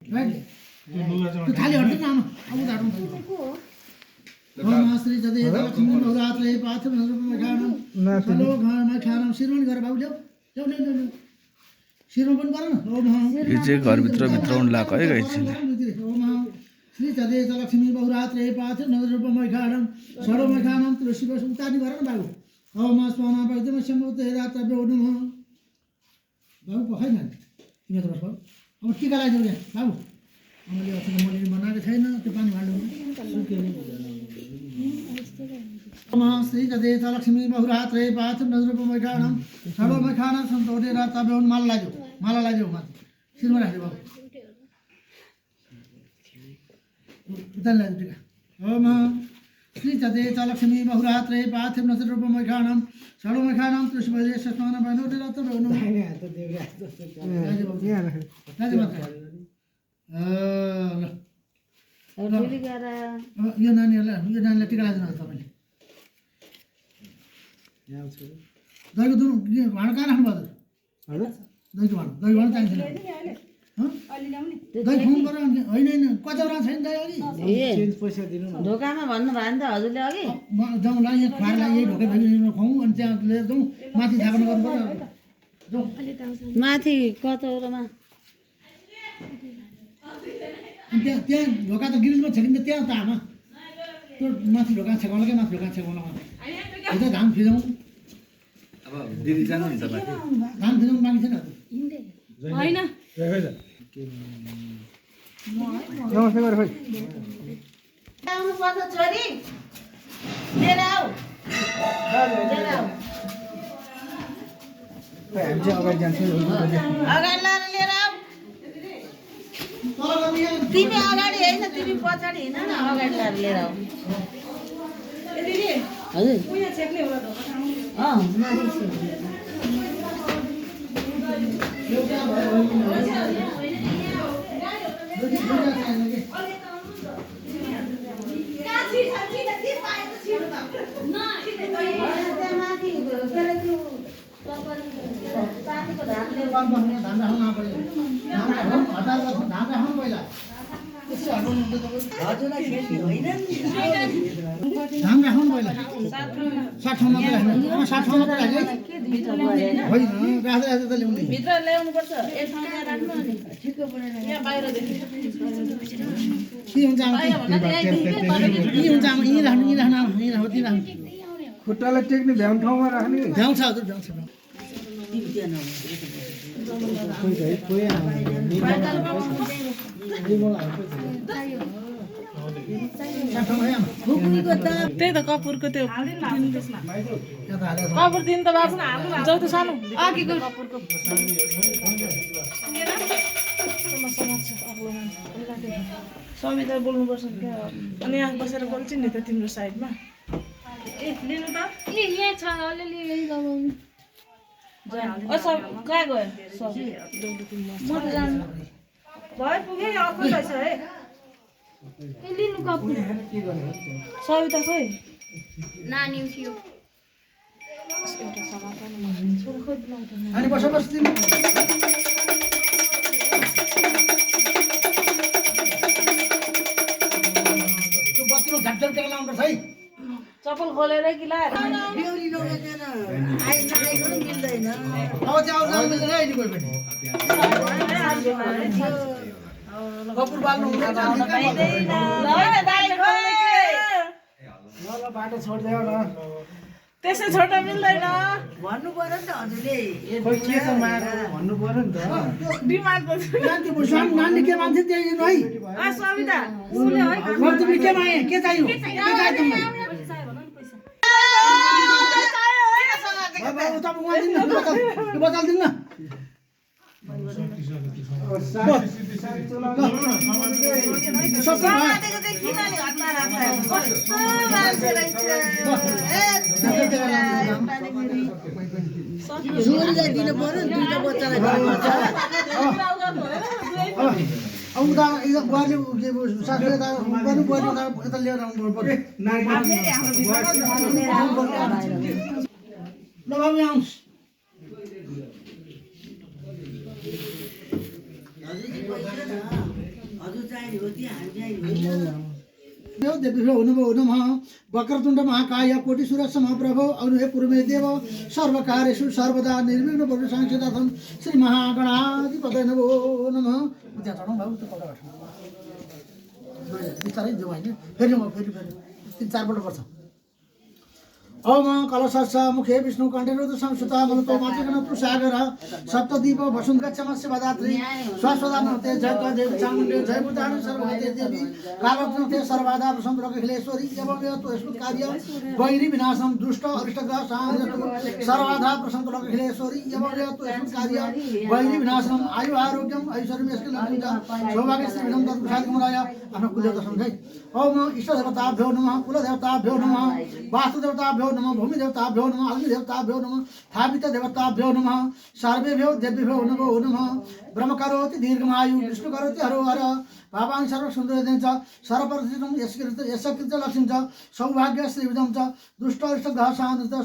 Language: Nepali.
त्यो खाली हट्दैन आमा अब झार्नु श्री जदे लक्ष्मी बहुरात्रे पाथम नरूपमा खानम चलो घरमा खानम श्रीमन गरेर बाबु ल्याउ ल्याउ ल्याउ ल्याउ श्रीमन पनि गर न ओम यो चाहिँ घरभित्र भित्राउनु लाग्यो है गाइसले ओम श्री जदे लक्ष्मी बहुरात्रे पाथम नरूपमा खानम चलो खानम तुलसी बस उतार्ने गर न बाबु ओम स्वामा वैद्यम सम्मोते रातव्य ओम बाबु पखाइ न तिमी त बस बाबु अब टीका लगाइदेऊ यहाँ बाबु मैले अस्ति मैले बनाएको छैन त्यो पानी हाल्नु श्री जदे लक्ष्मी बहुरात्रे पाथम नरूपमा खानम चलो खानम सन्तोषे रातव्य ओम माला लगाइदेऊ माथि शिरमा राख्नु बाबु उता लगाइदेऊ टीका ओम श्री जदे लक्ष्मी बहुरात्रे पाथम नरूपमा खानम चलो खानम तुलसी बजे सस्मान बनोटे रातव्य ओम यो नानीलाई टीका लगाइदिनु तपाईँले दहीको दुध भाँडा कहाँ राख्नु भयो दहीको भाँडा चाहिन्छ दही खुवाउनु पर्यो होइन कचौरा छैन दही अघि ढोकामा भन्नु भयो नि त हजुरले अघि जाउँला यहाँ खुवाएर यही ढोका भइदिनु खुवाउँ अनि त्यहाँ लिएर जाउँ माथि झापन गर्नु पर्यो जाउँ माथि कचौरामा अनि त्यहाँ ढोका त गिरिजमा छेकिन्छ त्यहाँ त आमा त्यो माथि ढोका छेकाउनकै माथि ढोका छेकाउन यता धाम फिजाउँ अब दिदी जानुहुन्छ माथि धाम फिजाउनु बाँकी छैन होइन नमस्ते गरे खोइ आउनु पर्छ छोरी लिएर आऊ हामी चाहिँ अगाडि जान्छौँ अगाडि लिएर आऊ तिमी अगाडि होइन तिमी पछाडि हिँड न अगाडि लिएर आऊ हजुर धान राख्नु पहिला 60 ठाउँमा राख्नु 60 ठाउँमा राख्नु होइन राख्दै त ल्याउने भित्र ल्याउनु पर्छ एक ठाउँमा राख्नु अनि ठिक्क बनाएर यहाँ बाहिरदेखि के हुन्छ आमा के हुन्छ आमा यही राख्नु खुट्टालाई टेक्ने भ्याउन ठाउँमा राख्ने भ्याउँछ हजुर भ्याउँछ त्यही त कपुरको त्यो कपुर दिन त बाबु जाउ त सानो अघिको कपुरको समिता बोल्नुपर्छ क्या अनि यहाँ बसेर बोल्छ नि त तिम्रो साइडमा ए लिनु त यहाँ छ अलिअलि यही लगाउनु सब कहाँ गयो म त जान्नु भयो पुगेँ अर्को रहेछ है लिनु कपुर सविता खोइ नानी थियो अनि बस बस तिमी त्यो बत्तीमा झट्झट टेका लाउनु पर्छ है चप्पल खोलेरै कि ला अब चाहिँ आउनु मिल्दैन है नि कोही पनि कपुर बाल्नु ल बाटो छोड्दै ल त्यसै छोड्न मिल्दैन भन्नु पर्यो नि त हजुरले खोइ के छ माया भन्नु पर्यो नि त डिमान्ड त नानी बुझ्नु नानी के मान्छे त्यही दिनु है सविता उसले है तिमी के मागे के चाहियो के चाहियो तिमीलाई बाबा तपाईँ उहाँ दिनु न यो बचाल दिनु न छोरीलाई दिनु पर्यो दुईटा बच्चालाई दिनुपर्छ अब उता बुहारी सासुले त गर्नु पर्यो यता लिएर आउनु पर्यो ल बाबु आउँछ देवीभ्यो नमो नमः वक्रतुण्ड महाकाय कोटिसूर्य समप्रभ अरुहे पूर्वे देव सर्वकार्येषु सर्वदा निर्विघ्न भव संसिद्धं श्री महागणाधिपतये नमो नमः त्यहाँ चढौँ बाबु त्यो कता बिस्तारै जाउँ होइन फेरि फेरि 3-4 पल्ट पर्छ ओम कलशस्स मुखे विष्णु कण्ठेरुद्र संस्कृता मनुतो मातृगण तुषागर सप्तदीप वसुन्धक्षमस्य वदात्री स्वस्वदा नमते जय देवी चामुण्डे जय बुद्धानु सर्वगते देवी कालरत्नते सर्वादा प्रसन्नलोकेश्वरी एवं तु कार्य वैरी विनाशम दुष्ट अरिष्टग्रह शान्तिरतु सर्वादा प्रसन्नलोकेश्वरी एवं तु कार्य वैरी विनाशम आयु आरोग्यम ऐश्वर्यम यसके लक्ष्मीजा सौभाग्य श्री विनम तत्प्रसादकमराय आफ्नो कुलदेवता सम्झै ओम इष्ट देवताभ्यो नमः कुल देवताभ्यो नमः वास्तु देवताभ्यो नमः भूमि देवताभ्यो नमः अग्नि देवताभ्यो नमः स्थापित देवताभ्यो नमः सर्वेभ्यो देव्यभ्यो नमो नमः ब्रह्म करोति दीर्घमायु विष्णु करोति हरो हर भावान् सर्व सुन्दर च सर्वप्रतिष्ठितं यस्कृत लक्ष्मीं च सौभाग्य श्रीविदं च दुष्ट अरिष्ट ग्रह शान्ति सर्व